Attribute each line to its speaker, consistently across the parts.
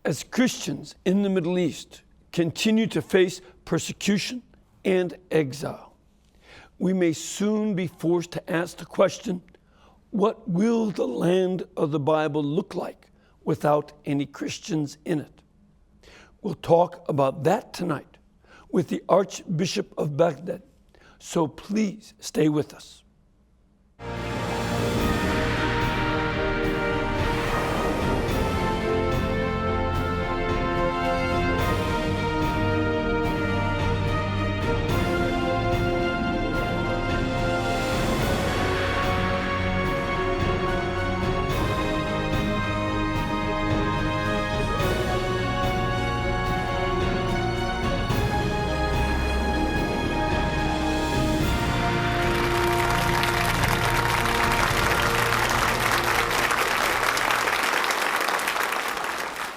Speaker 1: As Christians in the Middle East continue to face persecution and exile, we may soon be forced to ask the question, what will the land of the Bible look like without any Christians in it? We'll talk about that tonight with the Archbishop of Baghdad, so please stay with us.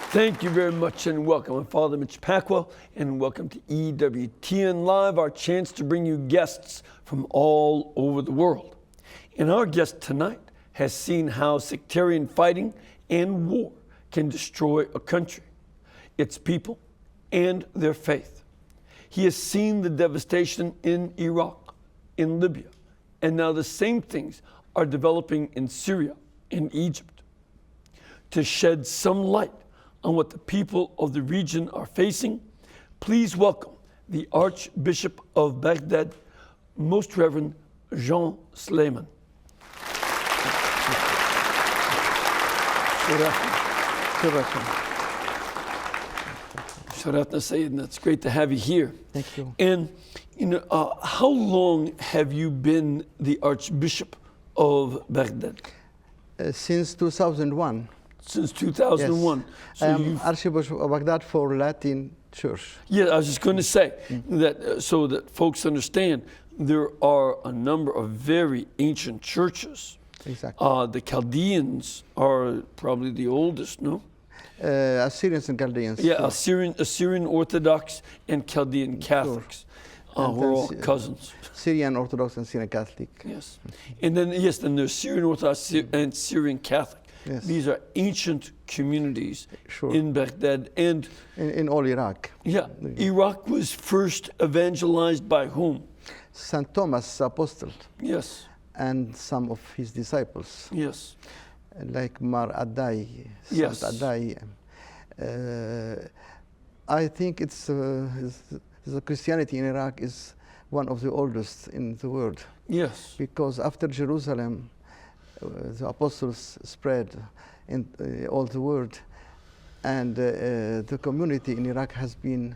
Speaker 1: Thank you very much and welcome. I'm Father Mitch and welcome to EWTN Live, our chance to bring you guests from all over the world. And our guest tonight has seen how sectarian fighting and war can destroy a country, its people, and their faith. He has seen the devastation in Iraq, in Libya, and now the same things are developing in Syria and Egypt. To shed some light on what the people of the region are facing, please welcome the Archbishop of Baghdad, Most Reverend Jean Sleiman. Sharatna Sayyidina, it's great to have you here.
Speaker 2: Thank you.
Speaker 1: And how long have you been the Archbishop of Baghdad?
Speaker 2: Since 2001.
Speaker 1: Since 2001.
Speaker 2: Yes.
Speaker 1: So
Speaker 2: I am Archbishop of Baghdad for Latin Church.
Speaker 1: Yeah, I was just going to say that so that folks understand, there are a number of very ancient churches.
Speaker 2: Exactly.
Speaker 1: The Chaldeans are probably the oldest, no?
Speaker 2: Assyrians and Chaldeans.
Speaker 1: Yeah, Assyrian Orthodox and Chaldean Catholics. We're all cousins.
Speaker 2: Syrian Orthodox and Syrian Catholic.
Speaker 1: Yes. And then, then there's Syrian Orthodox and Syrian Catholic.
Speaker 2: Yes.
Speaker 1: These are ancient communities in Baghdad and
Speaker 2: in all Iraq.
Speaker 1: Yeah, Iraq was first evangelized by whom?
Speaker 2: St. Thomas Apostle.
Speaker 1: Yes.
Speaker 2: And some of his disciples.
Speaker 1: Yes.
Speaker 2: Like Mar Addai.
Speaker 1: Yes.
Speaker 2: Saint Addai. I think it's the Christianity in Iraq is one of the oldest in the world.
Speaker 1: Yes.
Speaker 2: Because after Jerusalem, the apostles spread in all the world, and the community in Iraq has been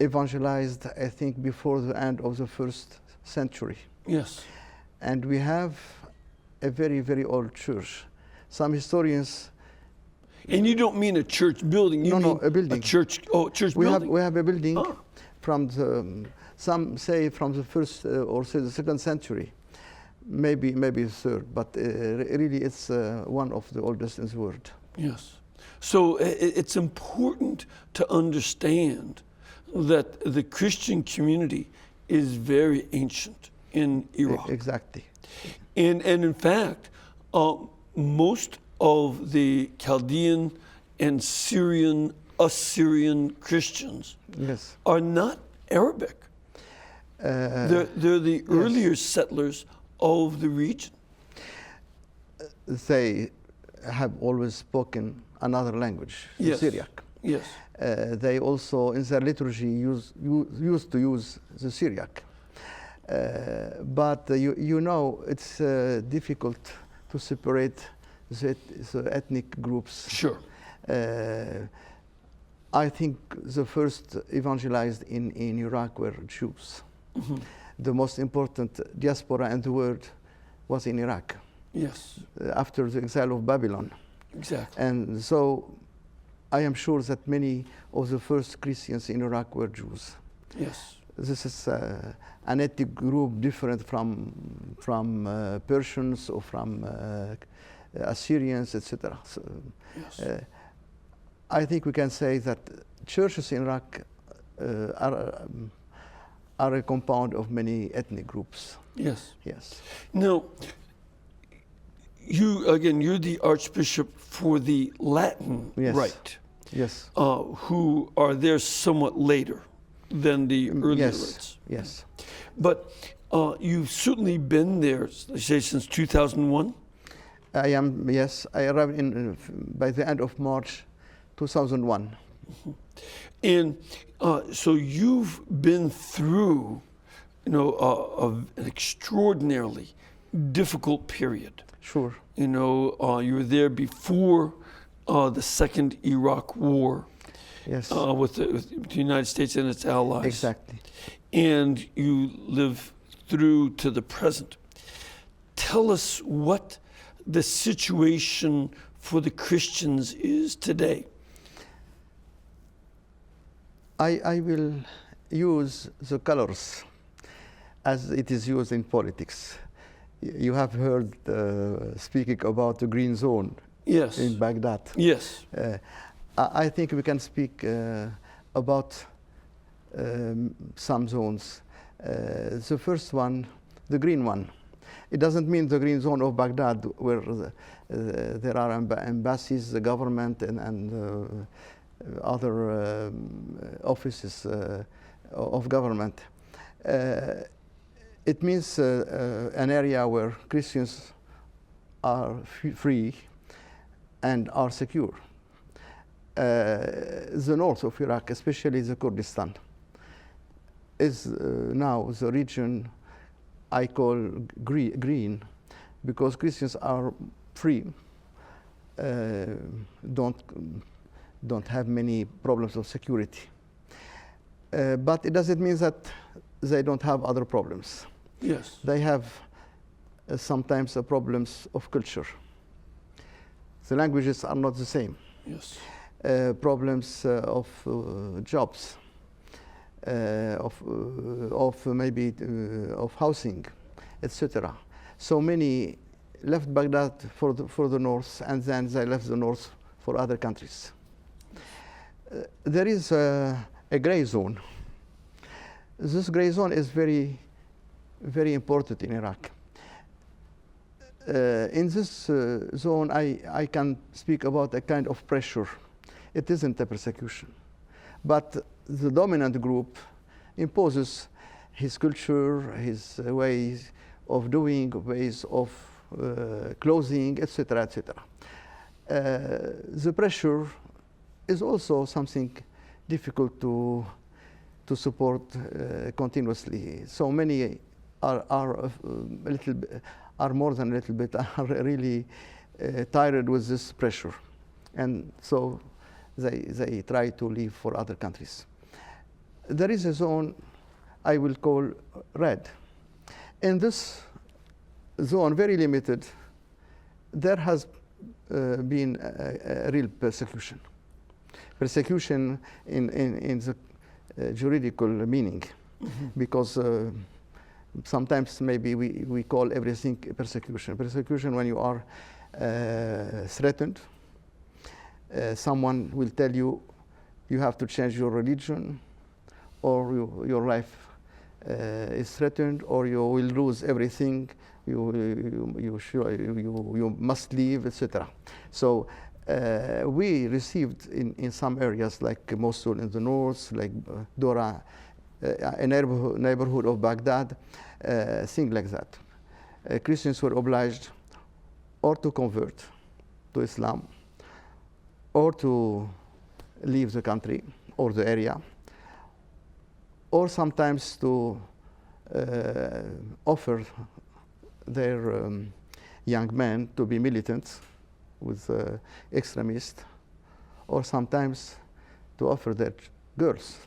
Speaker 2: evangelized, I think, before the end of the first century.
Speaker 1: Yes.
Speaker 2: And we have a very, very old church. Some historians...
Speaker 1: And you don't mean a church building, you mean
Speaker 2: a building.
Speaker 1: A church, church building.
Speaker 2: We have a building from the, some say from the first or say the second century. Maybe the third, but really it's one of the oldest in the world.
Speaker 1: Yes. So it's important to understand that the Christian community is very ancient in Iraq.
Speaker 2: Exactly.
Speaker 1: And in fact, most of the Chaldean and Assyrian Christians are not Arabic. They're the earlier settlers of the region.
Speaker 2: They have always spoken another language, the Syriac.
Speaker 1: Yes.
Speaker 2: They also, in their liturgy, used to use the Syriac. But you know, it's difficult to separate the ethnic groups.
Speaker 1: Sure.
Speaker 2: I think the first evangelized in Iraq were Jews. Mm-hmm. The most important diaspora in the world was in Iraq.
Speaker 1: Yes.
Speaker 2: After the exile of Babylon.
Speaker 1: Exactly.
Speaker 2: And so I am sure that many of the first Christians in Iraq were Jews.
Speaker 1: Yes.
Speaker 2: This is an ethnic group different from Persians or from Assyrians, etc. So, yes. I think we can say that churches in Iraq are a compound of many ethnic groups.
Speaker 1: Yes.
Speaker 2: Yes.
Speaker 1: Now, you're the Archbishop for the Latin Rite.
Speaker 2: Yes.
Speaker 1: who are there somewhat later than the earlier
Speaker 2: Yes.
Speaker 1: Reds.
Speaker 2: Yes.
Speaker 1: But you've certainly been there, let's say, since 2001?
Speaker 2: I am. Yes. I arrived in by the end of March, 2001.
Speaker 1: And so you've been through, an extraordinarily difficult period.
Speaker 2: Sure.
Speaker 1: You were there before the Second Iraq War.
Speaker 2: Yes.
Speaker 1: With the United States and its allies.
Speaker 2: Exactly.
Speaker 1: And you live through to the present. Tell us what the situation for the Christians is today.
Speaker 2: I will use the colors as it is used in politics. You have heard speaking about the green zone.
Speaker 1: Yes.
Speaker 2: In Baghdad.
Speaker 1: Yes.
Speaker 2: I think we can speak about some zones. The first one, the green one. It doesn't mean the green zone of Baghdad where there are embassies, the government, and other offices of government. It means an area where Christians are free and are secure. The north of Iraq, especially the Kurdistan, is now the region I call green because Christians are free, don't have many problems of security. But it doesn't mean that they don't have other problems.
Speaker 1: Yes.
Speaker 2: They have sometimes problems of culture. The languages are not the same.
Speaker 1: Yes.
Speaker 2: Problems of jobs, of maybe of housing, etc. So many left Baghdad for the north, and then they left the north for other countries. There is a gray zone. This gray zone is very, very important in Iraq. In this zone, I can speak about a kind of pressure. It isn't a persecution, but the dominant group imposes his culture, his ways of doing, ways of clothing, etc., etc. The pressure is also something difficult to support continuously. So many are a little bit, are more than a little bit, are really tired with this pressure, and so they try to leave for other countries. There is a zone I will call red. In this zone, very limited, there has been a real persecution. Persecution in the juridical meaning, because sometimes maybe we call everything persecution. Persecution when you are threatened. Someone will tell you you have to change your religion, or your life is threatened, or you will lose everything. You must leave, etc. So we received in some areas like Mosul in the north, like Dora, a neighborhood of Baghdad, things like that. Christians were obliged or to convert to Islam, or to leave the country or the area, or sometimes to offer their young men to be militants with extremists, or sometimes to offer their girls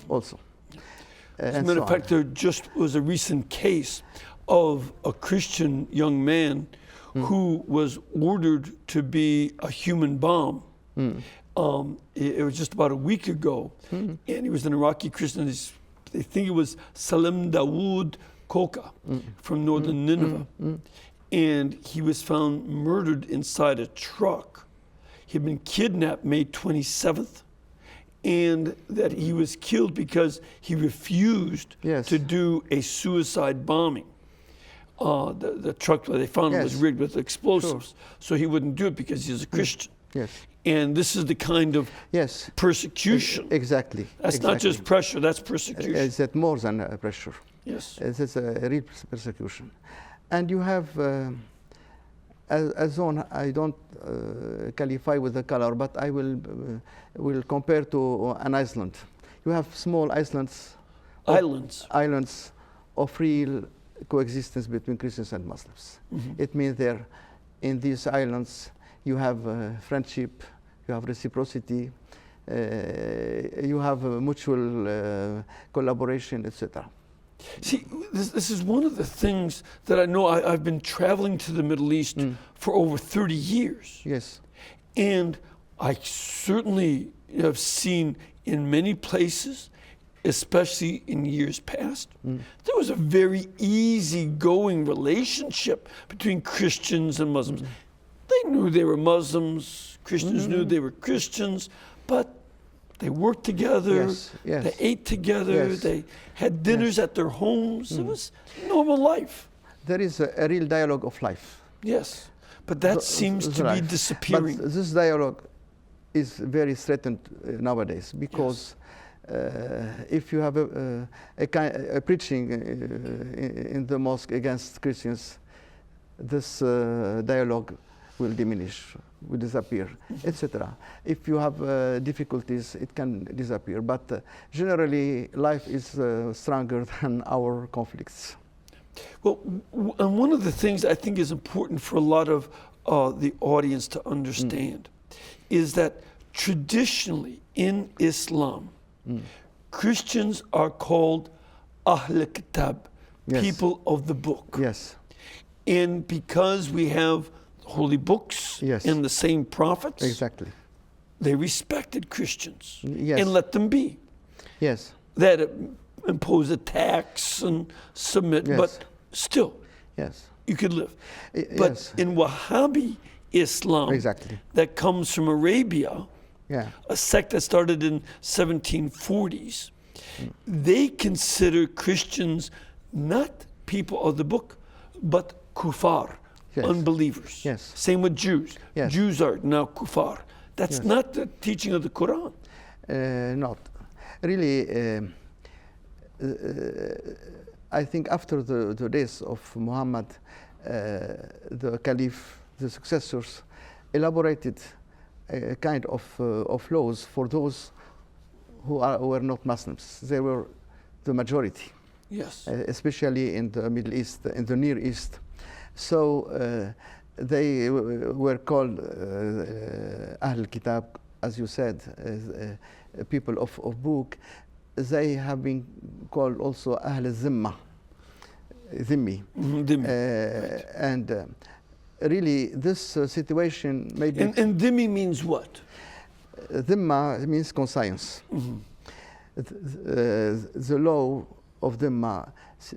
Speaker 2: also.
Speaker 1: As a matter of fact, there just was a recent case of a Christian young man who was ordered to be a human bomb. It was just about a week ago, and he was an Iraqi Christian. They think it was Salim Dawood Koka from northern Nineveh. And he was found murdered inside a truck. He had been kidnapped May 27th, and that he was killed because he refused to do a suicide bombing. The truck that they found was rigged with explosives, so he wouldn't do it because he's a Christian. And this is the kind of
Speaker 2: Yes.
Speaker 1: persecution.
Speaker 2: Exactly.
Speaker 1: That's not just pressure, that's persecution.
Speaker 2: Is that more than pressure?
Speaker 1: Yes.
Speaker 2: It's a real persecution. And you have, as on, I don't qualify with the color, but I will compare to an island. You have small islands. Islands of real coexistence between Christians and Muslims. It means there, in these islands, you have friendship, you have reciprocity, you have mutual collaboration, etc.
Speaker 1: See, this is one of the things that I know. I've been traveling to the Middle East for over 30 years.
Speaker 2: Yes.
Speaker 1: And I certainly have seen in many places, especially in years past, there was a very easygoing relationship between Christians and Muslims. They knew they were Muslims, Christians knew they were Christians, but they worked together, they ate together, they had dinners at their homes. It was normal life.
Speaker 2: There is a real dialogue of life.
Speaker 1: Yes, but that seems to be disappearing.
Speaker 2: But this dialogue is very threatened nowadays because if you have a preaching in the mosque against Christians, this dialogue will diminish, will disappear, etc. If you have difficulties, it can disappear. But generally, life is stronger than our conflicts.
Speaker 1: Well, and one of the things I think is important for a lot of the audience to understand is that traditionally in Islam, Christians are called Ahl Kitab, people of the book.
Speaker 2: Yes.
Speaker 1: And because we have holy books and the same prophets,
Speaker 2: exactly,
Speaker 1: they respected Christians
Speaker 2: yes.
Speaker 1: and let them be.
Speaker 2: Yes.
Speaker 1: That impose a tax and submit, but still, you could live. But in Wahhabi Islam, that comes from Arabia, a sect that started in 1740s, they consider Christians not people of the book, but kuffar, unbelievers. Same with Jews. Jews are now kuffar. That's not the teaching of the Quran.
Speaker 2: Not. Really, I think after the days of Muhammad, the Caliph, the successors, elaborated a kind of laws for those who were not Muslims. They were the majority, especially in the Middle East, in the Near East. So they were called Ahl Kitab, as you said, people of book. They have been called also Ahl Zimma, Zimmi. And really, this situation maybe...
Speaker 1: And Dhimmi means what?
Speaker 2: Dhimma means conscience. The law of Dhimma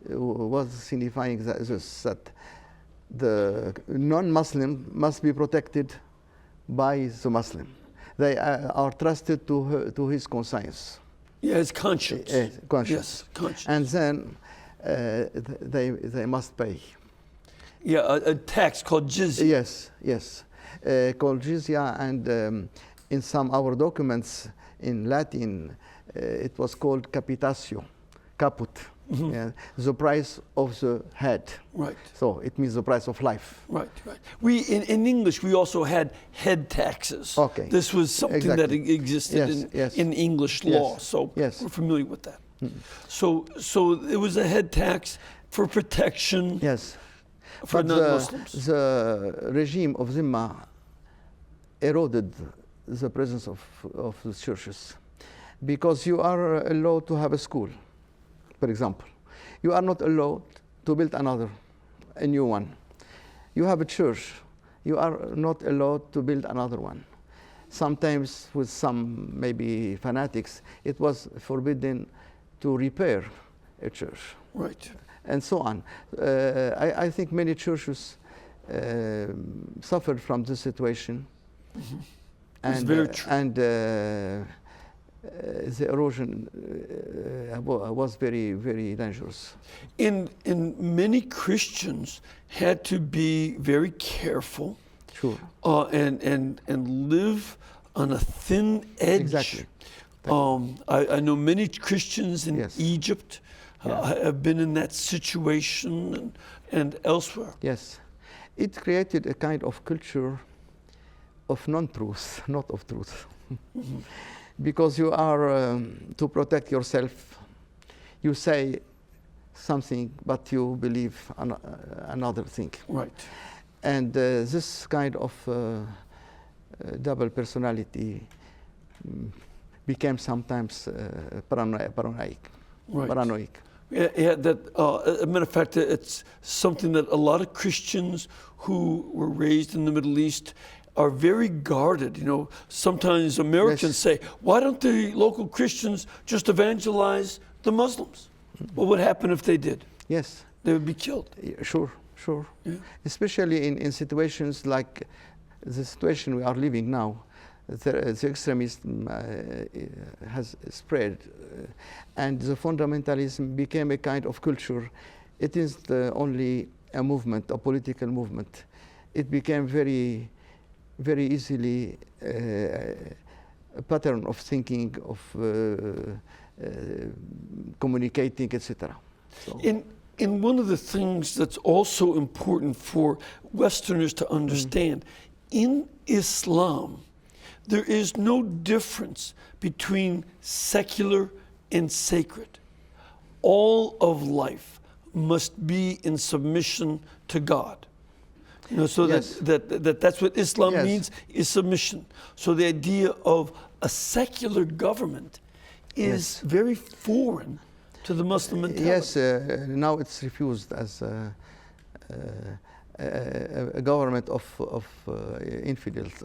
Speaker 2: was signifying that the non-Muslim must be protected by the Muslim. They are trusted to his conscience.
Speaker 1: His conscience.
Speaker 2: Conscience.
Speaker 1: Yes, conscience.
Speaker 2: And then they must pay.
Speaker 1: A tax called jizya.
Speaker 2: Yes, called jizya, and in some our documents in Latin, it was called capitatio, caput, the price of the head. Right. So it means the price of life.
Speaker 1: Right. We in English we also had head taxes. Okay. This was something that existed in English law. So we're familiar with that. So it was a head tax for protection.
Speaker 2: Yes.
Speaker 1: For non-Muslims.
Speaker 2: The regime of Zimma eroded the presence of the churches, because you are allowed to have a school, for example. You are not allowed to build a new one. You have a church. You are not allowed to build another one. Sometimes with some maybe fanatics, it was forbidden to repair a church.
Speaker 1: Right.
Speaker 2: And so on. I think many churches suffered from this situation.
Speaker 1: It's very true.
Speaker 2: And the erosion was very, very dangerous.
Speaker 1: And many Christians had to be very careful, and live on a thin edge.
Speaker 2: Exactly.
Speaker 1: I know many Christians in
Speaker 2: Yes.
Speaker 1: Egypt have been in that situation and elsewhere.
Speaker 2: Yes. It created a kind of culture of non-truth, not of truth. Because you are, to protect yourself, you say something, but you believe another thing.
Speaker 1: Right.
Speaker 2: And this kind of double personality became sometimes paranoid.
Speaker 1: Right.
Speaker 2: Paranoid.
Speaker 1: Yeah, that, as a matter of fact, it's something that a lot of Christians who were raised in the Middle East are very guarded. You know, sometimes Americans say, why don't the local Christians just evangelize the Muslims? What would happen if they did?
Speaker 2: Yes.
Speaker 1: They would be killed.
Speaker 2: Sure, sure.
Speaker 1: Yeah.
Speaker 2: Especially in situations like the situation we are living now. The extremism has spread, and the fundamentalism became a kind of culture. It is only a movement, a political movement. It became very, very easily a pattern of thinking, of communicating, etc. So.
Speaker 1: And one of the things that's also important for Westerners to understand, in Islam, there is no difference between secular and sacred. All of life must be in submission to God. You know, so
Speaker 2: Yes.
Speaker 1: that's what Islam
Speaker 2: Yes.
Speaker 1: means, is submission. So the idea of a secular government is very foreign to the Muslim mentality.
Speaker 2: Yes, now it's refused as a government of infidels,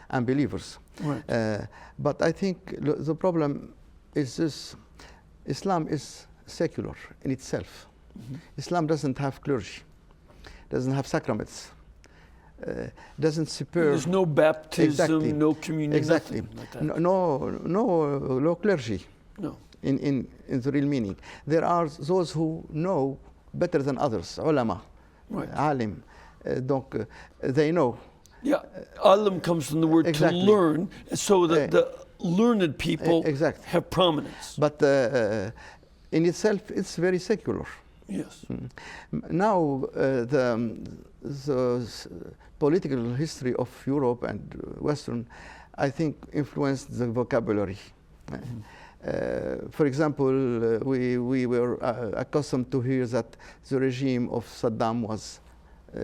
Speaker 2: unbelievers.
Speaker 1: Right.
Speaker 2: But I think the problem is this: Islam is secular in itself. Islam doesn't have clergy, doesn't have sacraments, doesn't spur.
Speaker 1: There's no baptism,
Speaker 2: Exactly.
Speaker 1: no communion,
Speaker 2: Exactly.
Speaker 1: nothing like that.
Speaker 2: No clergy.
Speaker 1: No.
Speaker 2: In the real meaning. There are those who know better than others, ulama,
Speaker 1: Right.
Speaker 2: alim, donc they know.
Speaker 1: Yeah, alim comes from the word
Speaker 2: Exactly.
Speaker 1: to learn, so that the learned people
Speaker 2: Exactly.
Speaker 1: have prominence.
Speaker 2: But in itself, it's very secular.
Speaker 1: Yes.
Speaker 2: Now, the political history of Europe and Western, I think, influenced the vocabulary. For example, we were accustomed to hear that the regime of Saddam was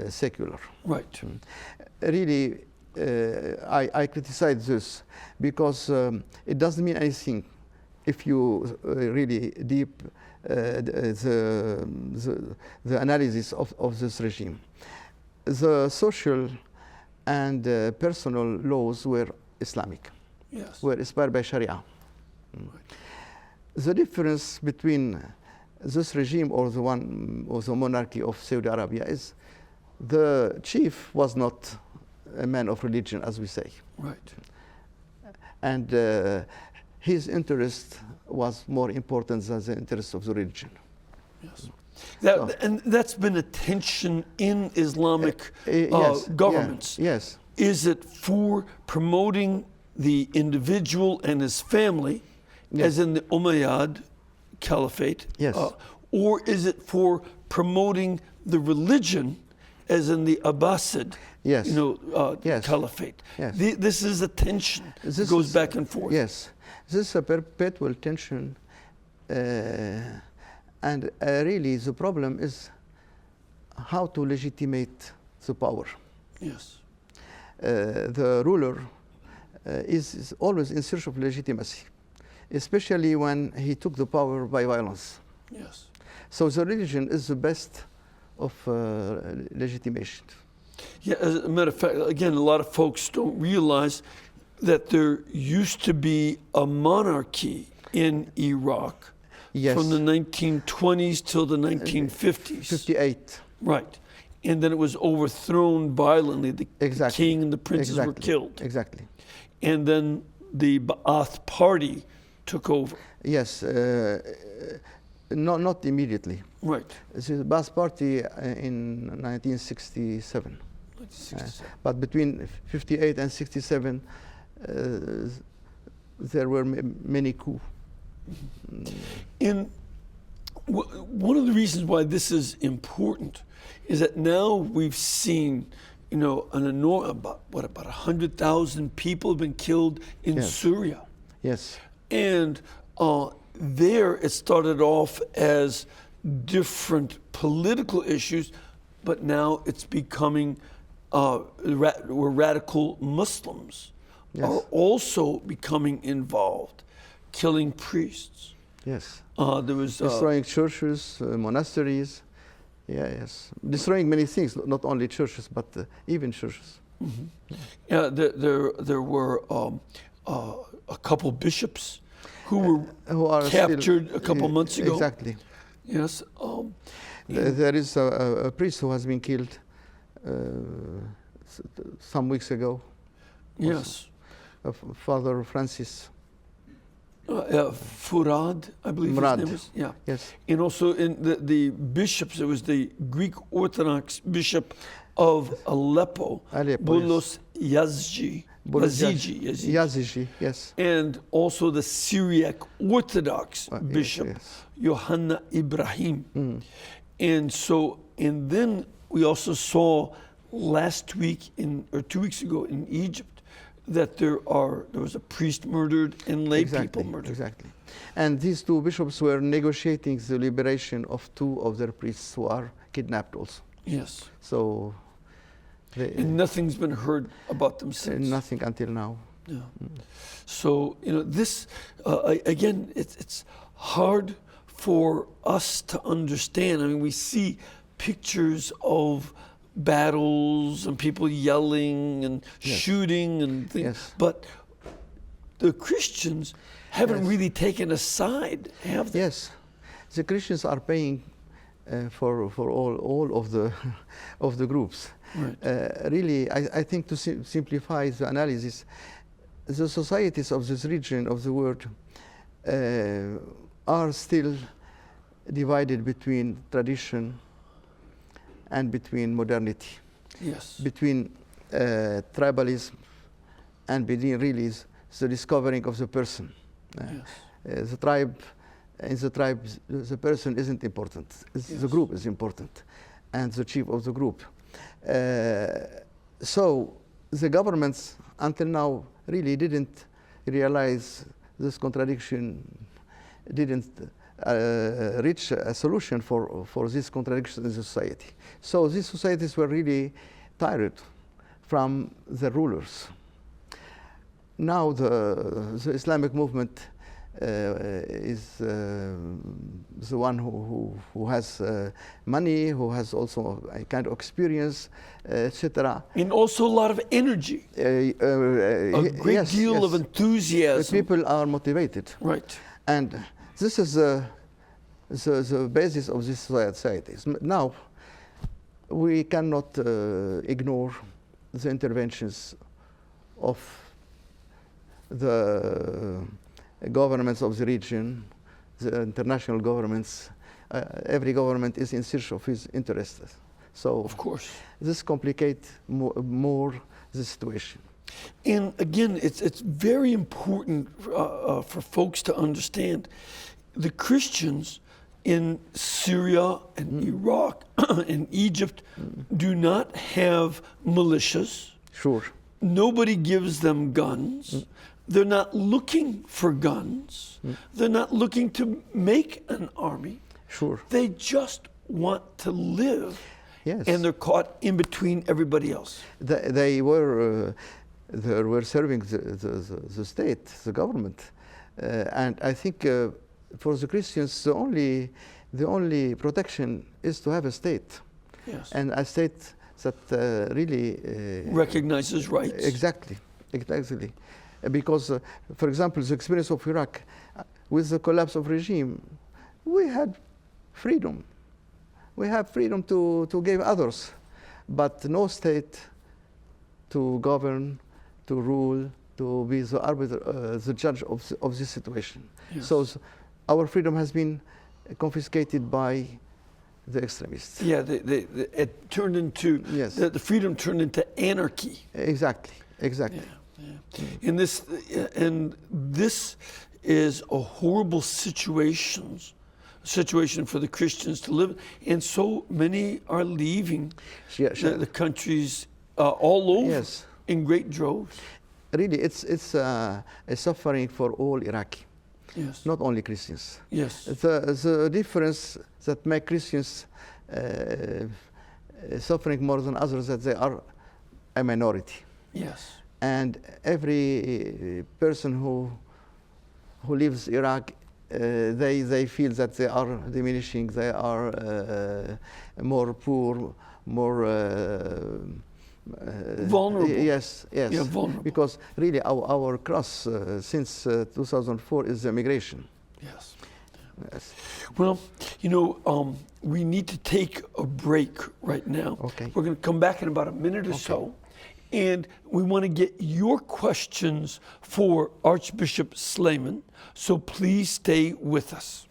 Speaker 2: secular.
Speaker 1: Right.
Speaker 2: Really, I criticize this because it doesn't mean anything if you really deep the analysis of this regime. The social and personal laws were Islamic,
Speaker 1: Yes.
Speaker 2: were inspired by Sharia. The difference between this regime or the one or the monarchy of Saudi Arabia is the chief was not a man of religion, as we say,
Speaker 1: Right.
Speaker 2: and his interest was more important than the interest of the religion.
Speaker 1: Yes. And that's been a tension in Islamic
Speaker 2: Yes,
Speaker 1: governments.
Speaker 2: yeah, yes.
Speaker 1: Is it for promoting the individual and his family, as in the Umayyad Caliphate?
Speaker 2: Yes.
Speaker 1: Or is it for promoting the religion, as in the Abbasid,
Speaker 2: Yes. Yes.
Speaker 1: Caliphate?
Speaker 2: Yes.
Speaker 1: This is a tension.
Speaker 2: This
Speaker 1: It goes
Speaker 2: is-
Speaker 1: back and forth.
Speaker 2: Yes, this is a perpetual tension, and really the problem is how to legitimate the power.
Speaker 1: Yes.
Speaker 2: The ruler is always in search of legitimacy, especially when he took the power by violence.
Speaker 1: Yes.
Speaker 2: So the religion is the best of legitimation.
Speaker 1: Yeah, as a matter of fact, again, a lot of folks don't realize that there used to be a monarchy in Iraq
Speaker 2: Yes.
Speaker 1: from the 1920s till the 1950s.
Speaker 2: 58.
Speaker 1: Right. And then it was overthrown violently. The
Speaker 2: Exactly.
Speaker 1: king and the princes were
Speaker 2: Exactly.
Speaker 1: killed.
Speaker 2: Exactly.
Speaker 1: And then the Ba'ath party took over.
Speaker 2: Yes, not immediately.
Speaker 1: Right.
Speaker 2: The Ba'ath Party in 1967.
Speaker 1: 1967.
Speaker 2: But between 58 and 67, there were many coups.
Speaker 1: And one of the reasons why this is important is that now we've seen, you know, about 100,000 people have been killed in
Speaker 2: Yes.
Speaker 1: Syria.
Speaker 2: Yes.
Speaker 1: And there it started off as different political issues, but now it's becoming where radical Muslims
Speaker 2: Yes.
Speaker 1: are also becoming involved, killing priests.
Speaker 2: Yes.
Speaker 1: There was
Speaker 2: Destroying churches, monasteries. Yeah, yes. Destroying many things, not only churches, but even churches.
Speaker 1: yeah, there were a couple bishops who were
Speaker 2: Who are
Speaker 1: captured
Speaker 2: still,
Speaker 1: a couple months ago.
Speaker 2: Exactly.
Speaker 1: Yes.
Speaker 2: There is a priest who has been killed some weeks ago.
Speaker 1: Yes.
Speaker 2: Father Francis.
Speaker 1: Furad, I believe
Speaker 2: Murad.
Speaker 1: his name was. Yeah.
Speaker 2: Yes.
Speaker 1: And also in the bishops, it was the Greek Orthodox Bishop of Aleppo,
Speaker 2: Aleppo,
Speaker 1: Bulos Yazji.
Speaker 2: Yaziji, yes.
Speaker 1: And also the Syriac Orthodox
Speaker 2: Yes,
Speaker 1: Bishop,
Speaker 2: yes.
Speaker 1: Yohanna Ibrahim. And then we also saw last week or 2 weeks ago in Egypt that there was a priest murdered and lay people murdered.
Speaker 2: Exactly. And these two bishops were negotiating the liberation of two of their priests who are kidnapped also.
Speaker 1: Yes.
Speaker 2: So
Speaker 1: And nothing's been heard about them since.
Speaker 2: nothing until now.
Speaker 1: Yeah. So, you know, this, again, it's hard for us to understand. I mean, we see pictures of battles and people yelling and
Speaker 2: Yes.
Speaker 1: shooting and things,
Speaker 2: Yes.
Speaker 1: but the Christians haven't
Speaker 2: Yes.
Speaker 1: really taken a side, have they?
Speaker 2: Yes, the Christians are paying for all of the of the groups.
Speaker 1: Right.
Speaker 2: Really, I think to simplify the analysis, the societies of this region of the world are still divided between tradition and between modernity,
Speaker 1: Yes.
Speaker 2: between tribalism and between really the discovering of the person.
Speaker 1: Yes.
Speaker 2: The tribe, in the tribe, the person isn't important.
Speaker 1: Yes.
Speaker 2: The group is important, and the chief of the group. So the governments until now really didn't realize this contradiction, didn't reach a solution for this contradiction in the society. So these societies were really tired from the rulers. Now the Islamic movement is the one who has money, who has also a kind of experience, etc.
Speaker 1: And also a lot of energy, a great deal of enthusiasm.
Speaker 2: People are motivated.
Speaker 1: Right.
Speaker 2: And this is the basis of this society. Now, we cannot ignore the interventions of the governments of the region, the international governments. Every government is in search of his interests. So,
Speaker 1: Of course.
Speaker 2: this complicates more the situation.
Speaker 1: And again, it's very important for folks to understand the Christians in Syria and Iraq and Egypt do not have militias.
Speaker 2: Sure.
Speaker 1: Nobody gives them guns. They're not looking for guns. They're not looking to make an army.
Speaker 2: Sure.
Speaker 1: They just want to live.
Speaker 2: Yes.
Speaker 1: And they're caught in between everybody else.
Speaker 2: They were serving the state, the government, and I think for the Christians the only protection is to have a state,
Speaker 1: Yes.
Speaker 2: and a state that really
Speaker 1: Recognizes rights.
Speaker 2: exactly, because for example the experience of Iraq with the collapse of regime, we had freedom. We have freedom to give others, but no state to govern, to rule, to be the arbiter, the judge of this situation.
Speaker 1: Yes.
Speaker 2: So our freedom has been confiscated by the extremists.
Speaker 1: Yeah, it turned into,
Speaker 2: Yes.
Speaker 1: the freedom turned into anarchy.
Speaker 2: Exactly.
Speaker 1: Yeah, And this is a horrible situation for the Christians to live in. And so many are leaving the countries all over in great droves.
Speaker 2: Really, it's a suffering for all Iraqi, not only Christians.
Speaker 1: Yes.
Speaker 2: The difference that makes Christians suffering more than others that they are a minority.
Speaker 1: Yes.
Speaker 2: And every person who leaves Iraq, they feel that they are diminishing, they are more poor, more
Speaker 1: vulnerable.
Speaker 2: Yes.
Speaker 1: Yeah, vulnerable.
Speaker 2: Because really our cross since 2004 is immigration.
Speaker 1: Yes. Well, we need to take a break right now.
Speaker 2: Okay.
Speaker 1: We're going to come back in about a minute or so. And we want to get your questions for Archbishop Sleiman, so please stay with us.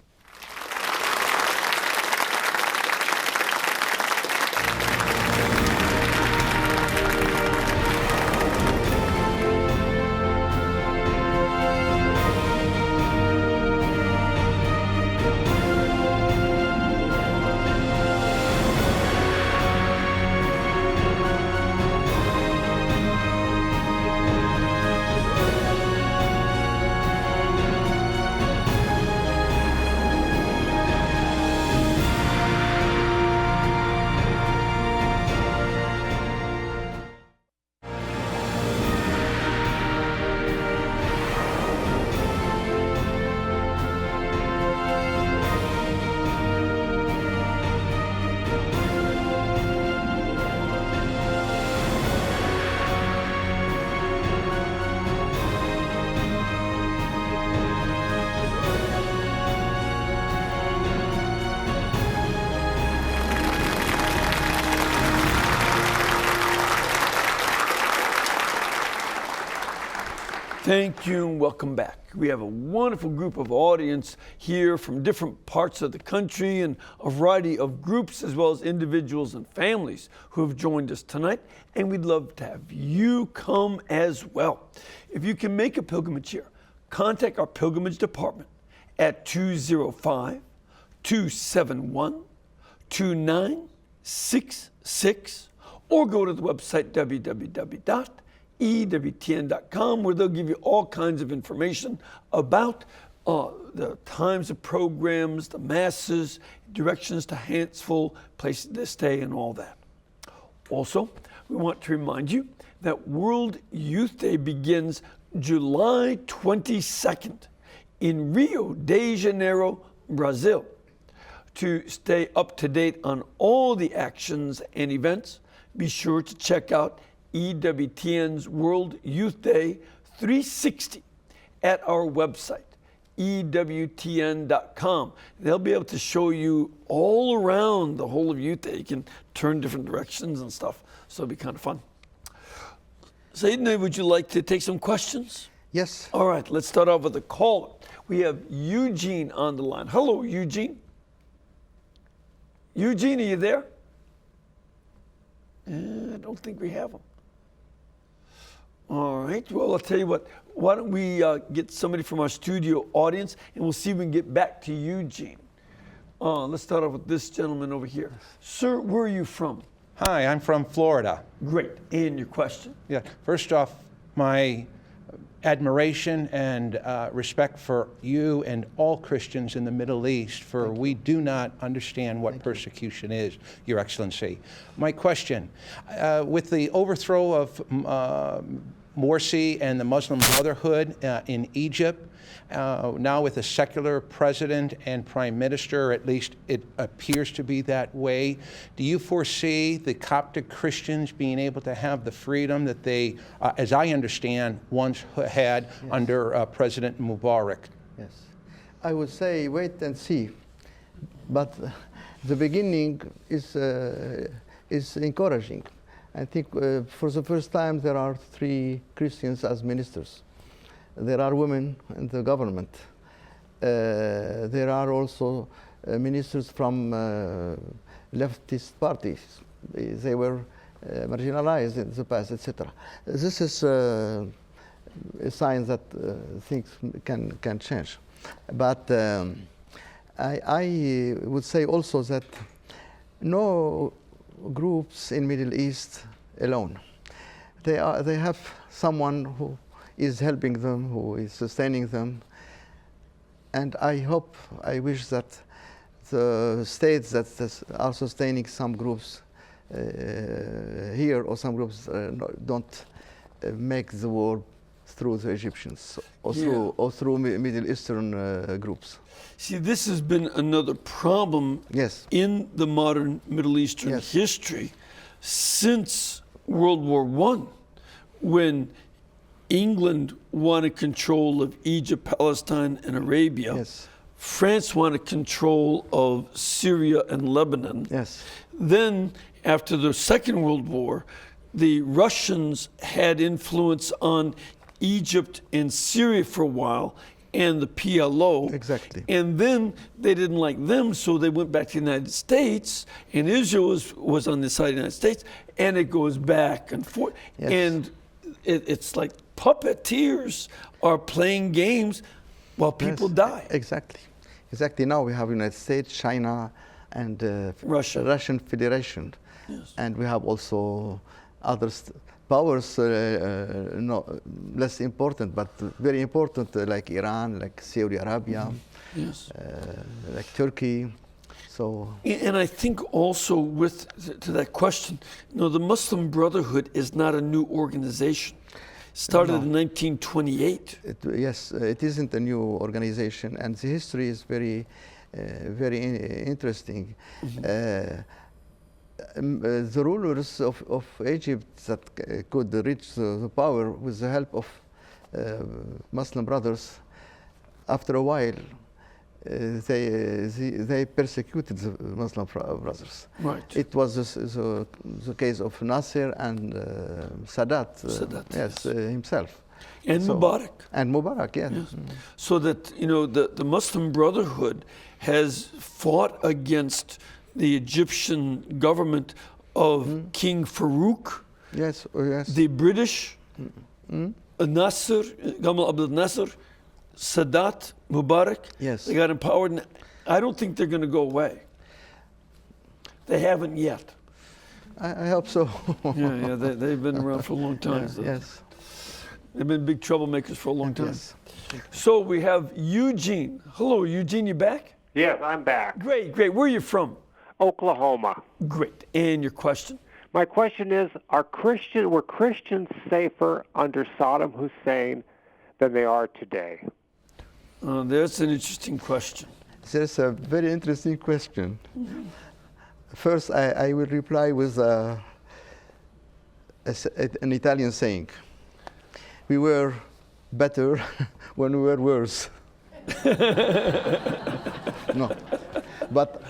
Speaker 1: Thank you and welcome back. We have a wonderful group of audience here from different parts of the country and a variety of groups as well as individuals and families who have joined us tonight. And we'd love to have you come as well. If you can make a pilgrimage here, contact our pilgrimage department at 205-271-2966 or go to the website www.EWTN.com, where they'll give you all kinds of information about the times of programs, the masses, directions to Hansville, places to stay, and all that. Also, we want to remind you that World Youth Day begins July 22nd in Rio de Janeiro, Brazil. To stay up to date on all the actions and events, be sure to check out EWTN's World Youth Day 360 at our website, EWTN.com. They'll be able to show you all around the whole of Youth Day. You can turn different directions and stuff, so it'll be kind of fun. Sayyidina, would you like to take some questions?
Speaker 2: Yes.
Speaker 1: All right, let's start off with a caller. We have Eugene on the line. Hello, Eugene. Eugene, are you there? I don't think we have him. All right, well, I'll tell you what, why don't we get somebody from our studio audience and we'll see if we can get back to Eugene. Let's start off with this gentleman over here. Sir, where are you from?
Speaker 3: Hi, I'm from Florida.
Speaker 1: Great, and your question?
Speaker 3: Yeah, first off, my admiration and respect for you and all Christians in the Middle East, for we do not understand what persecution is, Your Excellency. My question, with the overthrow of Morsi and the Muslim Brotherhood in Egypt, now with a secular president and prime minister, or at least it appears to be that way, do you foresee the Coptic Christians being able to have the freedom that they, as I understand, once had under President Mubarak?
Speaker 2: Yes. I would say wait and see. But the beginning is encouraging. I think for the first time there are 3 Christians as ministers. There are women in the government. There are also ministers from leftist parties. They were marginalized in the past, etc. This is signs that things can change. But I would say also that no groups in Middle East alone. They have someone who is helping them, who is sustaining them, and I wish that the states that are sustaining some groups here or some groups don't make the war through the Egyptians or through Middle Eastern groups.
Speaker 1: See, this has been another problem in the modern Middle Eastern history since World War I, when England wanted control of Egypt, Palestine, and Arabia.
Speaker 2: Yes.
Speaker 1: France wanted control of Syria and Lebanon.
Speaker 2: Yes.
Speaker 1: Then, after the Second World War, the Russians had influence on Egypt and Syria for a while, and the PLO.
Speaker 2: Exactly.
Speaker 1: And then they didn't like them, so they went back to the United States, and Israel was on the side of the United States, and it goes back and forth.
Speaker 2: Yes.
Speaker 1: And it's like puppeteers are playing games while people die.
Speaker 2: Exactly. Exactly. Now we have United States, China, and
Speaker 1: Russia.
Speaker 2: Russian Federation.
Speaker 1: Yes.
Speaker 2: And we have also other powers, no, less important, but very important, like Iran, like Saudi Arabia,
Speaker 1: Yes.
Speaker 2: like Turkey. So.
Speaker 1: And I think also to that question, the Muslim Brotherhood is not a new organization. Started in 1928.
Speaker 2: Yes, it isn't a new organization, and the history is very, very interesting. The rulers of Egypt that could reach the power with the help of Muslim brothers, after a while, they persecuted the Muslim brothers.
Speaker 1: Right.
Speaker 2: It was the case of Nasser and Sadat. Himself.
Speaker 1: And Mubarak.
Speaker 2: And Mubarak, yes.
Speaker 1: So that, the Muslim Brotherhood has fought against the Egyptian government of King Farouk.
Speaker 2: Yes, yes.
Speaker 1: The British, Nasser, Gamal Abdel Nasser, Sadat, Mubarak.
Speaker 2: Yes.
Speaker 1: They got empowered, and I don't think they're going to go away. They haven't yet.
Speaker 2: I hope so.
Speaker 1: They've been around for a long time.
Speaker 2: Yes.
Speaker 1: They've been big troublemakers for a long time.
Speaker 2: Yes.
Speaker 1: So we have Eugene. Hello, Eugene, you back?
Speaker 4: Yes, I'm back.
Speaker 1: Great. Where are you from?
Speaker 4: Oklahoma.
Speaker 1: Great. And your question?
Speaker 4: My question is, were Christians safer under Saddam Hussein than they are today?
Speaker 1: That's an interesting question.
Speaker 2: That's a very interesting question. First, I will reply with an Italian saying. We were better when we were worse. No, but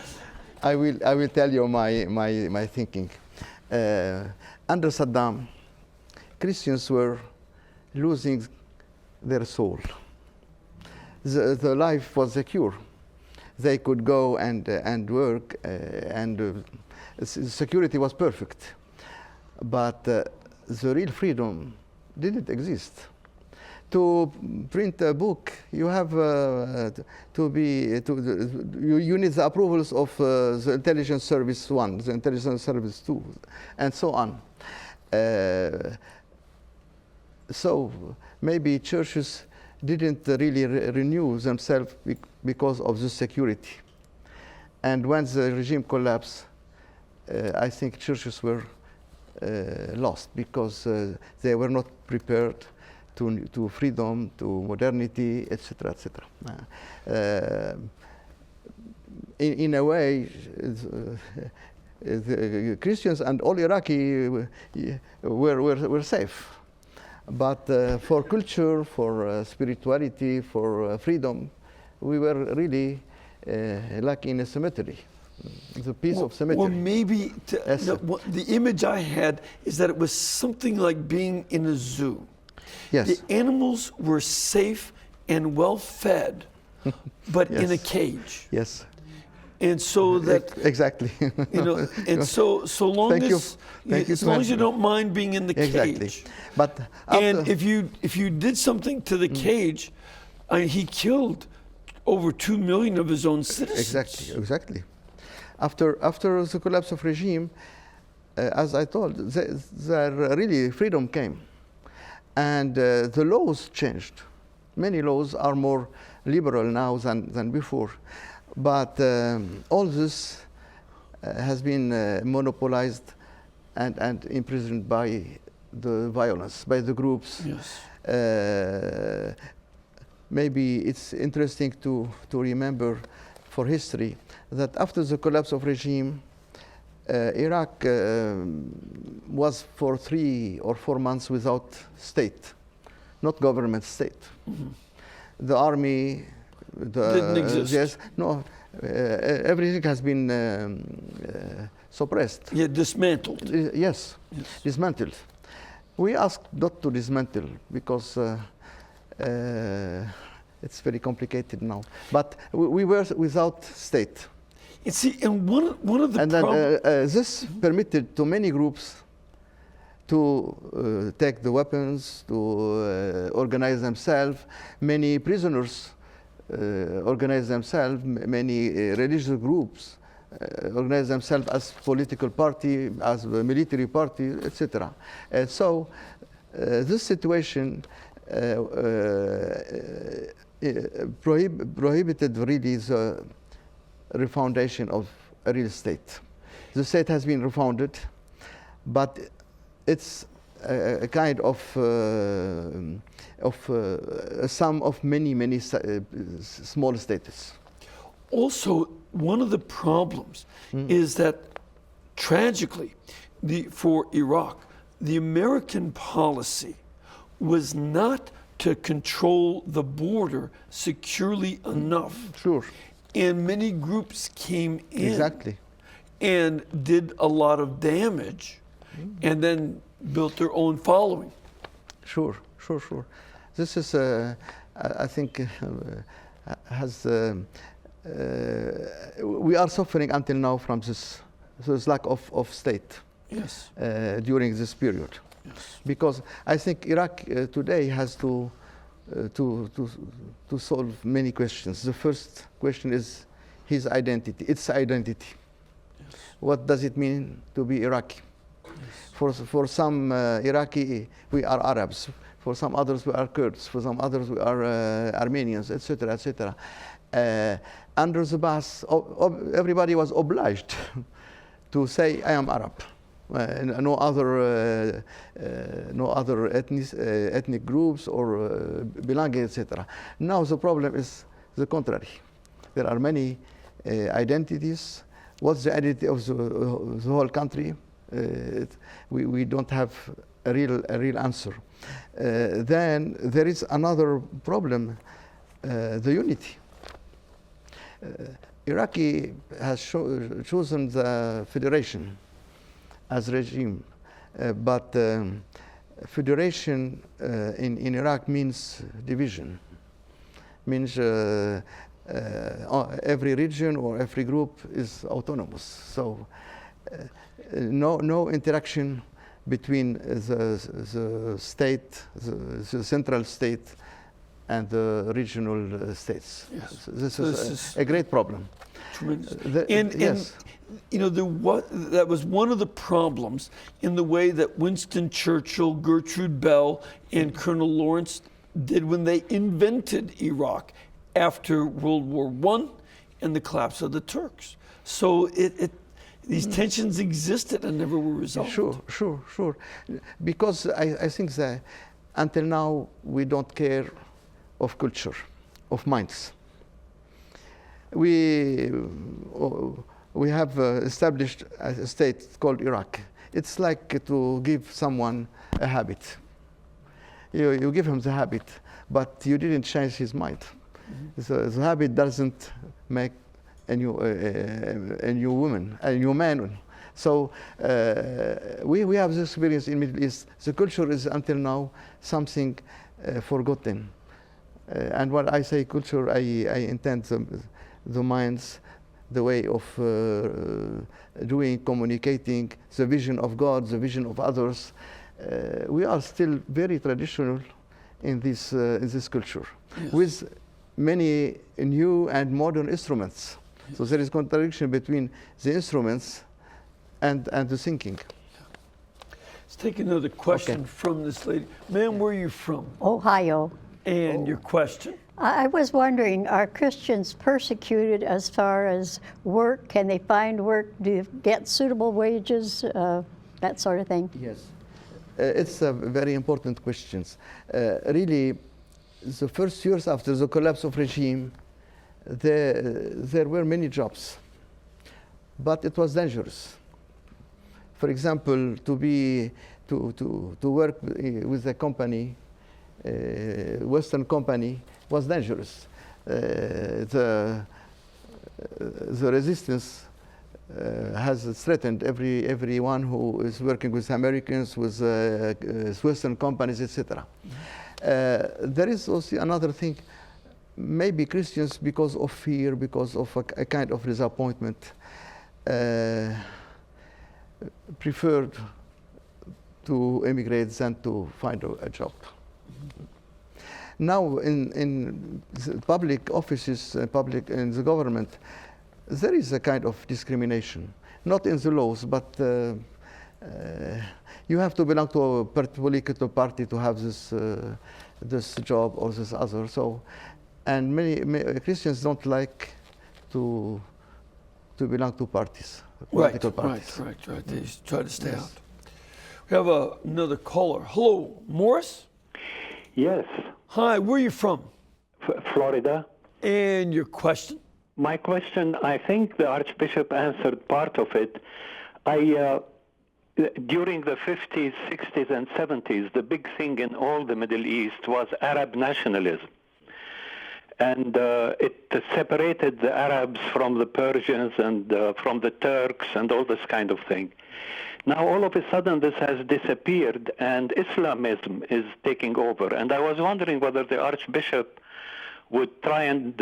Speaker 2: I will tell you my thinking. Under Saddam, Christians were losing their soul. The life was secure. They could go and work, and security was perfect. But the real freedom didn't exist. To print a book, you have you need the approvals of the Intelligence Service 1, the Intelligence Service 2, and so on. So maybe churches didn't really renew themselves because of the security. And when the regime collapsed, I think churches were lost because they were not prepared to freedom, to modernity, etc., etc. In a way, the Christians and all Iraqi were safe. But for culture, for spirituality, for freedom, we were really like in a cemetery, the piece of cemetery.
Speaker 1: Well, maybe the image I had is that it was something like being in a zoo.
Speaker 2: Yes.
Speaker 1: The animals were safe and well fed, but in a cage.
Speaker 2: Yes.
Speaker 1: And so that,
Speaker 2: Exactly.
Speaker 1: you know, and so long
Speaker 2: Thank you.
Speaker 1: as
Speaker 2: Thank you
Speaker 1: as
Speaker 2: so
Speaker 1: long
Speaker 2: much.
Speaker 1: as you don't mind being in the
Speaker 2: Exactly.
Speaker 1: cage.
Speaker 2: But
Speaker 1: And
Speaker 2: after,
Speaker 1: if you did something to the cage, he killed over 2 million of his own citizens.
Speaker 2: exactly. After the collapse of regime, as I told, there really freedom came, and the laws changed. Many laws are more liberal now than before, but all this has been monopolized and imprisoned by the violence, by the groups.
Speaker 1: Yes.
Speaker 2: Maybe it's interesting to remember for history that after the collapse of regime, Iraq was for 3 or 4 months without state, not government state. The army,
Speaker 1: Didn't exist.
Speaker 2: yes, no, everything has been suppressed.
Speaker 1: Yeah, dismantled.
Speaker 2: Yes, dismantled. We asked not to dismantle because it's very complicated now. But we were without state.
Speaker 1: And see, and one of the
Speaker 2: And then
Speaker 1: problems.
Speaker 2: this permitted to many groups to take the weapons, to organize themselves. Many prisoners organize themselves. Many religious groups organize themselves as political party, as a military party, etc. And so this situation prohibited really the refoundation of a real state. The state has been refounded, but it's a kind of a sum of many small states.
Speaker 1: Also, one of the problems is that tragically, for Iraq, the American policy was not to control the border securely enough.
Speaker 2: Sure.
Speaker 1: And many groups came in
Speaker 2: Exactly.
Speaker 1: and did a lot of damage and then built their own following.
Speaker 2: Sure. This is, I think, we are suffering until now from this lack of state.
Speaker 1: Yes.
Speaker 2: During this period.
Speaker 1: Yes.
Speaker 2: Because I think Iraq today has to solve many questions. The first question is its identity.
Speaker 1: Yes.
Speaker 2: What does it mean to be Iraqi? Yes. For some Iraqi, we are Arabs. For some others, we are Kurds. For some others, we are Armenians, etc., etc. Under the Baas, everybody was obliged to say, "I am Arab." No other ethnic groups or belonging, etc. Now the problem is the contrary. There are many identities. What's the identity of the whole country? We don't have a real answer. Then there is another problem: the unity. Iraqi has chosen the federation as regime, but federation in Iraq means division, means every region or every group is autonomous. So no interaction between the state, the central state, and the regional states.
Speaker 1: Yes.
Speaker 2: This is a great problem.
Speaker 1: Tremendous.
Speaker 2: Yes.
Speaker 1: You know, that was one of the problems in the way that Winston Churchill, Gertrude Bell, and Colonel Lawrence did when they invented Iraq after World War I and the collapse of the Turks. So these tensions existed and never were resolved.
Speaker 2: Sure. Because I think that until now we don't care of culture, of minds. We have established a state called Iraq. It's like to give someone a habit. You give him the habit, but you didn't change his mind. So the habit doesn't make a new woman, a new man. So we have this experience in Middle East. The culture is until now something forgotten. And when I say culture, I intend the minds, the way of doing, communicating, the vision of God, the vision of others. We are still very traditional in this culture,
Speaker 1: Yes.
Speaker 2: with many new and modern instruments.
Speaker 1: Yes.
Speaker 2: So there is contradiction between the instruments and the thinking.
Speaker 1: Let's take another question
Speaker 2: Okay.
Speaker 1: from this lady. Ma'am, where are you from?
Speaker 5: Ohio.
Speaker 1: And your question?
Speaker 5: I was wondering, are Christians persecuted as far as work? Can they find work? Do you get suitable wages? That sort of thing?
Speaker 2: Yes. It's a very important question. Really, the first years after the collapse of regime, there were many jobs, but it was dangerous. For example, to work with a company, Western company, was dangerous. The resistance has threatened everyone who is working with Americans, with Western companies, etc. There is also another thing. Maybe Christians, because of fear, because of a kind of disappointment, preferred to immigrate than to find a job. Now, in public offices, in the government, there is a kind of discrimination, not in the laws, but you have to belong to a political party to have this job or this other. So, and many Christians don't like to belong to parties, political parties.
Speaker 1: Right. They try to stay
Speaker 2: Yes.
Speaker 1: out. We have another caller. Hello, Morris?
Speaker 6: Yes,
Speaker 1: Hi, where are you from?
Speaker 6: Florida.
Speaker 1: And your question?
Speaker 6: My question, I think the Archbishop answered part of it. During the 50s, 60s, and 70s, the big thing in all the Middle East was Arab nationalism. And it separated the Arabs from the Persians and from the Turks and all this kind of thing. Now, all of a sudden, this has disappeared, and Islamism is taking over. And I was wondering whether the Archbishop would try and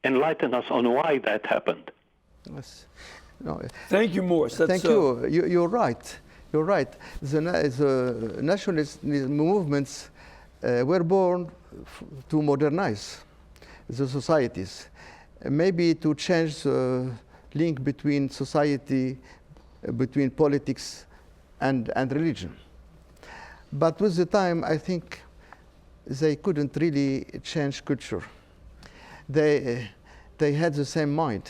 Speaker 6: enlighten us on why that happened.
Speaker 2: Yes. No,
Speaker 1: Thank you, Morris. That's,
Speaker 2: thank you. You're right. You're right. The nationalist movements were born to modernize the societies, maybe to change the link between society, between politics and religion. But with the time, I think they couldn't really change culture. They had the same mind.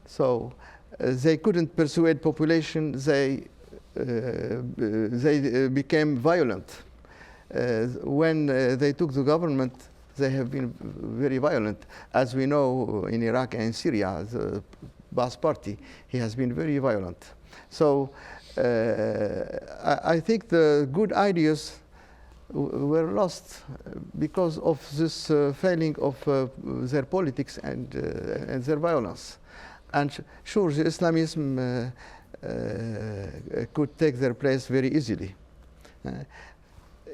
Speaker 2: So they couldn't persuade population. They became violent. When they took the government, they have been very violent. As we know, in Iraq and Syria, the Ba'ath Party, he has been very violent. So I think the good ideas were lost because of this failing of their politics and their violence. And sure, the Islamism could take their place very easily.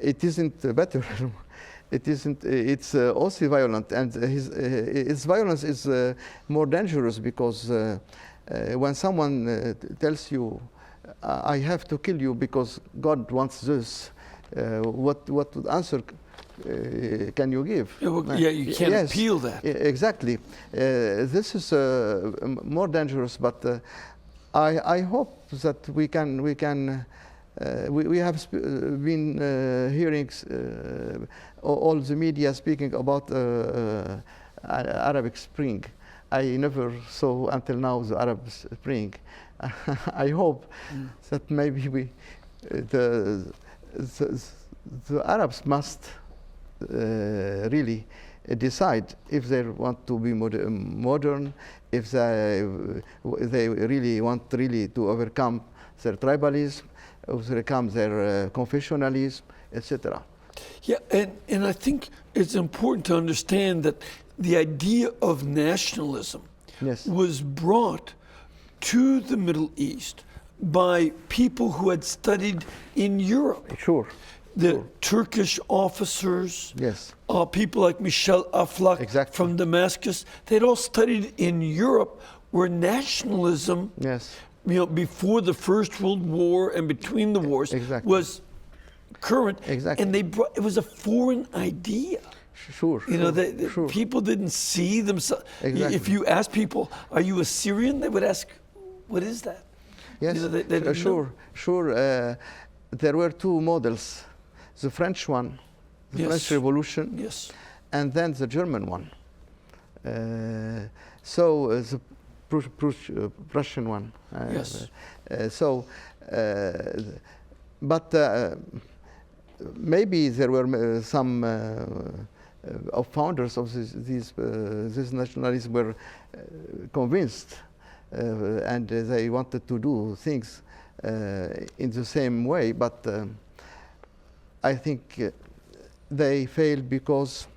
Speaker 2: It isn't better. It isn't. It's also violent, and its violence is more dangerous because when someone tells you, "I have to kill you because God wants this," what answer can you give?
Speaker 1: you can't
Speaker 2: Yes,
Speaker 1: appeal that.
Speaker 2: Exactly. This is more dangerous, but I hope that we have been hearing all the media speaking about Arabic Spring. I never saw until now the Arab Spring. I hope that maybe the Arabs must really decide if they want to be modern, if they really want to overcome their tribalism, overcome their confessionalism, etc.
Speaker 1: Yeah, and I think it's important to understand that the idea of nationalism
Speaker 2: Yes.
Speaker 1: was brought to the Middle East by people who had studied in Europe.
Speaker 2: Sure.
Speaker 1: the Turkish officers,
Speaker 2: Yes.
Speaker 1: People like Michel Aflaq
Speaker 2: Exactly.
Speaker 1: from Damascus, they'd all studied in Europe where nationalism,
Speaker 2: Yes.
Speaker 1: before the First World War and between the wars
Speaker 2: Exactly.
Speaker 1: was current.
Speaker 2: Exactly.
Speaker 1: And it was a foreign idea.
Speaker 2: Sure. Sure.
Speaker 1: People didn't see themselves.
Speaker 2: Exactly.
Speaker 1: If you ask people, are you Assyrian? They would ask, what is that?
Speaker 2: Yes,
Speaker 1: they didn't know.
Speaker 2: sure. There were two models, the French one, the
Speaker 1: Yes.
Speaker 2: French Revolution,
Speaker 1: Yes.
Speaker 2: and then the German one. The Prussian one.
Speaker 1: Yes.
Speaker 2: But maybe there were some of founders of this nationalism were convinced, and they wanted to do things in the same way, but I think they failed because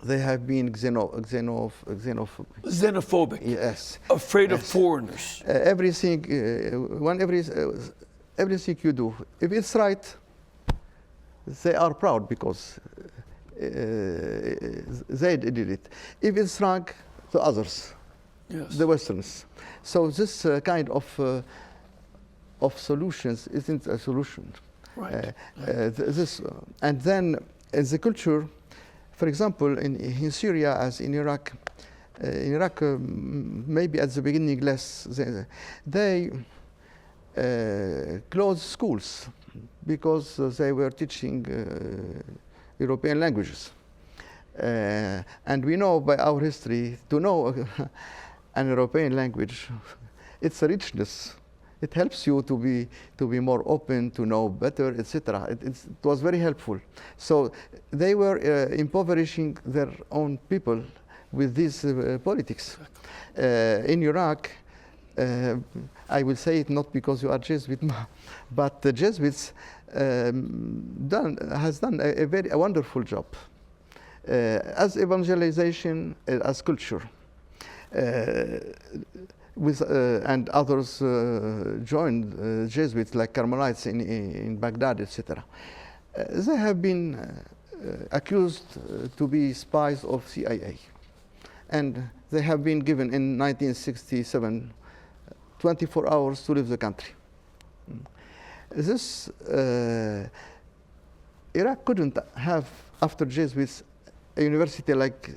Speaker 2: they have been
Speaker 1: Xenophobic.
Speaker 2: Yes.
Speaker 1: Afraid of
Speaker 2: Yes.
Speaker 1: foreigners.
Speaker 2: Everything you do, if it's right, they are proud because they did it. If it's wrong, the others,
Speaker 1: Yes.
Speaker 2: the Westerns. So this kind of solutions isn't a solution.
Speaker 1: Right.
Speaker 2: And then as the culture, for example, in Syria as in Iraq, maybe at the beginning less, they closed schools because they were teaching European languages. And we know by our history, to know an European language, it's a richness. It helps you to be more open, to know better, etc. It was very helpful. So they were impoverishing their own people with these politics. In Iraq, I will say it not because you are Jesuit, but the Jesuits has done a wonderful job as evangelization, as culture. And others joined Jesuits like Carmelites in Baghdad, etc. They have been accused to be spies of CIA, and they have been given in 1967 24 hours to leave the country. This Iraq couldn't have, after Jesuits, a university like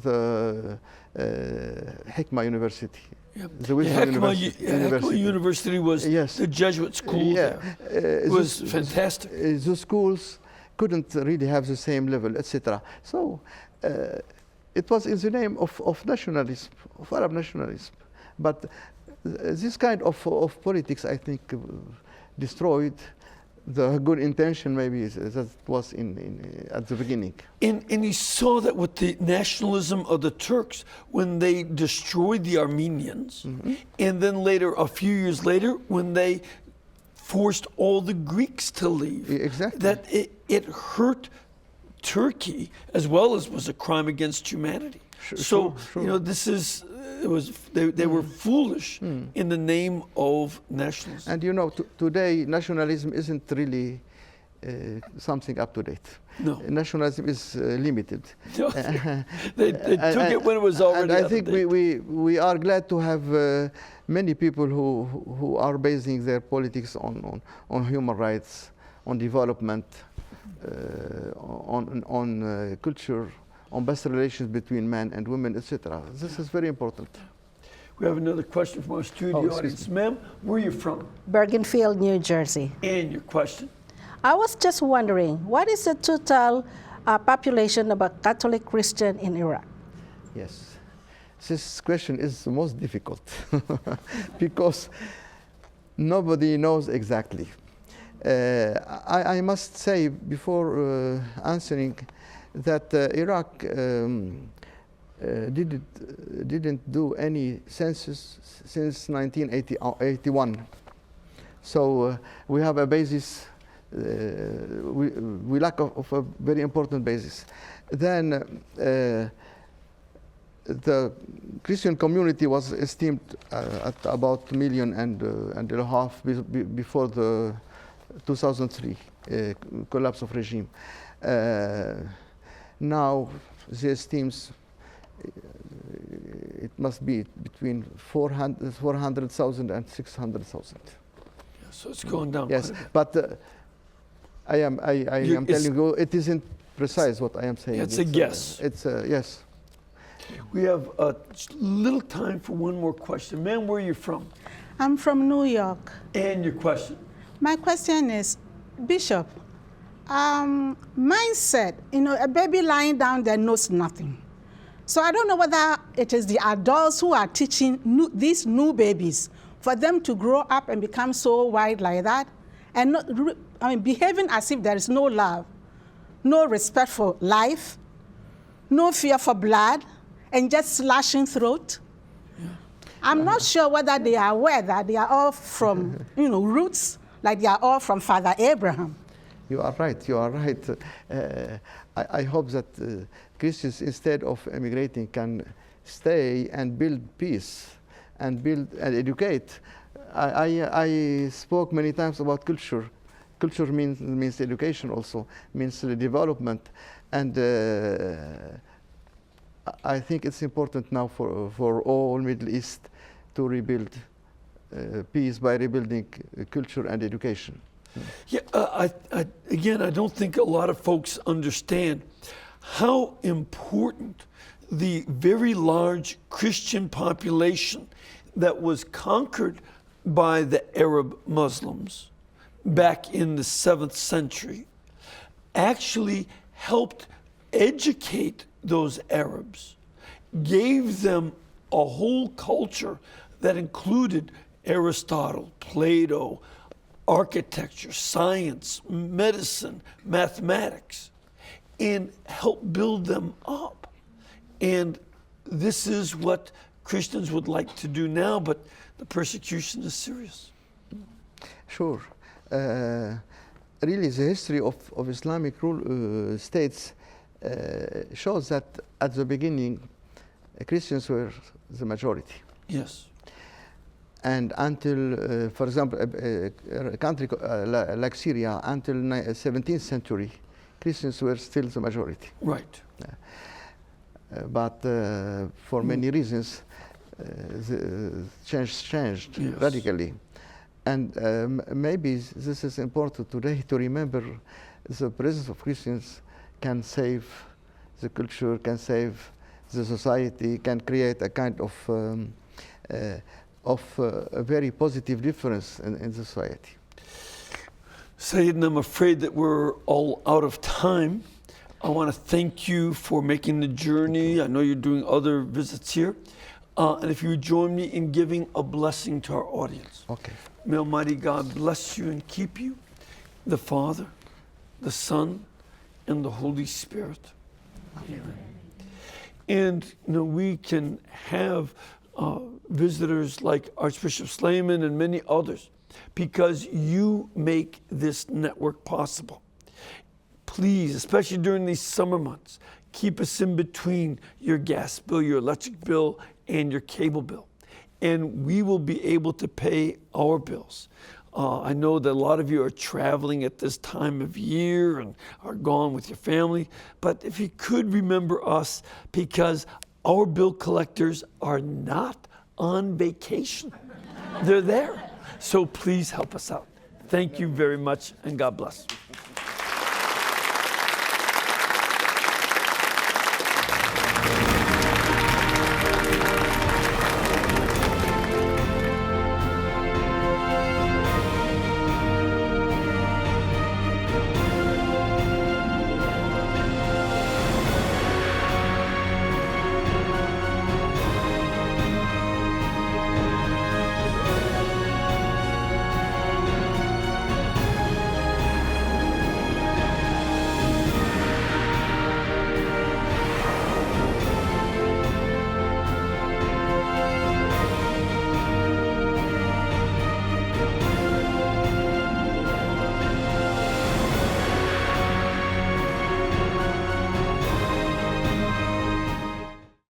Speaker 2: the Hikma University.
Speaker 1: Yep.
Speaker 2: The Wisdom
Speaker 1: Hikma University was
Speaker 2: Yes.
Speaker 1: the Jesuit school there. It was fantastic.
Speaker 2: The schools couldn't really have the same level, etc. So it was in the name of nationalism, of Arab nationalism. But this kind of politics, I think, destroyed the good intention maybe that was at the beginning.
Speaker 1: And you saw that with the nationalism of the Turks when they destroyed the Armenians, and then later, a few years later, when they forced all the Greeks to leave.
Speaker 2: Exactly.
Speaker 1: That it hurt Turkey as well as was a crime against humanity.
Speaker 2: Sure.
Speaker 1: This is they were foolish in the name of nationalism.
Speaker 2: And today nationalism isn't really something up to date.
Speaker 1: No.
Speaker 2: Nationalism is limited.
Speaker 1: No, they took it when it was already
Speaker 2: And I
Speaker 1: out
Speaker 2: think
Speaker 1: of date.
Speaker 2: we are glad to have many people who are basing their politics on human rights, on development, on culture, on best relations between men and women, etc. This is very important.
Speaker 1: We have another question from our studio audience. Ma'am, where are you from?
Speaker 7: Bergenfield, New Jersey.
Speaker 1: And your question?
Speaker 7: I was just wondering, what is the total population of a Catholic Christian in Iraq?
Speaker 2: Yes, this question is the most difficult because nobody knows exactly. I must say before answering that Iraq didn't do any census since 1981. So we have a basis, we lack of a very important basis. Then the Christian community was esteemed at about 1.5 million before the 2003. collapse of regime. Now, the esteems, it must be between 400,000 and 600,000.
Speaker 1: So it's going down.
Speaker 2: Yes,
Speaker 1: quite a bit.
Speaker 2: but I am telling you, it isn't precise what I am saying.
Speaker 1: It's a guess.
Speaker 2: It's yes.
Speaker 1: We have just a little time for one more question. Ma'am, where are you from?
Speaker 8: I'm from New York.
Speaker 1: And your question?
Speaker 8: My question is, Bishop, mindset, a baby lying down there knows nothing. So I don't know whether it is the adults who are teaching these new babies for them to grow up and become so wide like that, and behaving as if there is no love, no respect for life, no fear for blood, and just slashing throat. Yeah. I'm not sure whether they are aware that they are all from roots, like they are all from Father Abraham.
Speaker 2: You are right. You are right. I hope that Christians, instead of emigrating, can stay and build peace and build and educate. I spoke many times about culture. Culture means education also, means development. And I think it's important now for all Middle East to rebuild peace by rebuilding culture and education.
Speaker 1: Yeah, again, I don't think a lot of folks understand how important the very large Christian population that was conquered by the Arab Muslims back in the 7th century actually helped educate those Arabs, gave them a whole culture that included Aristotle, Plato, architecture, science, medicine, mathematics, and help build them up. And this is what Christians would like to do now, but the persecution is serious.
Speaker 2: Sure. Really, the history of Islamic states shows that at the beginning, Christians were the majority.
Speaker 1: Yes.
Speaker 2: And until, for example, a country like Syria, until 17th century, Christians were still the majority.
Speaker 1: Right.
Speaker 2: But for many reasons, the changed
Speaker 1: Yes.
Speaker 2: radically. And maybe this is important today to remember the presence of Christians can save the culture, can save the society, can create a kind of a very positive difference in society.
Speaker 1: Sayyid, I'm afraid that we're all out of time. I want to thank you for making the journey. I know you're doing other visits here. And if you would join me in giving a blessing to our audience.
Speaker 2: Okay.
Speaker 1: May Almighty God bless you and keep you, the Father, the Son, and the Holy Spirit. Amen. And we can have visitors like Archbishop Sleiman and many others because you make this network possible. Please, especially during these summer months, keep us in between your gas bill, your electric bill, and your cable bill. And we will be able to pay our bills. I know that a lot of you are traveling at this time of year and are gone with your family, but if you could remember us, because our bill collectors are not on vacation. They're there. So please help us out. Thank you very much, and God bless.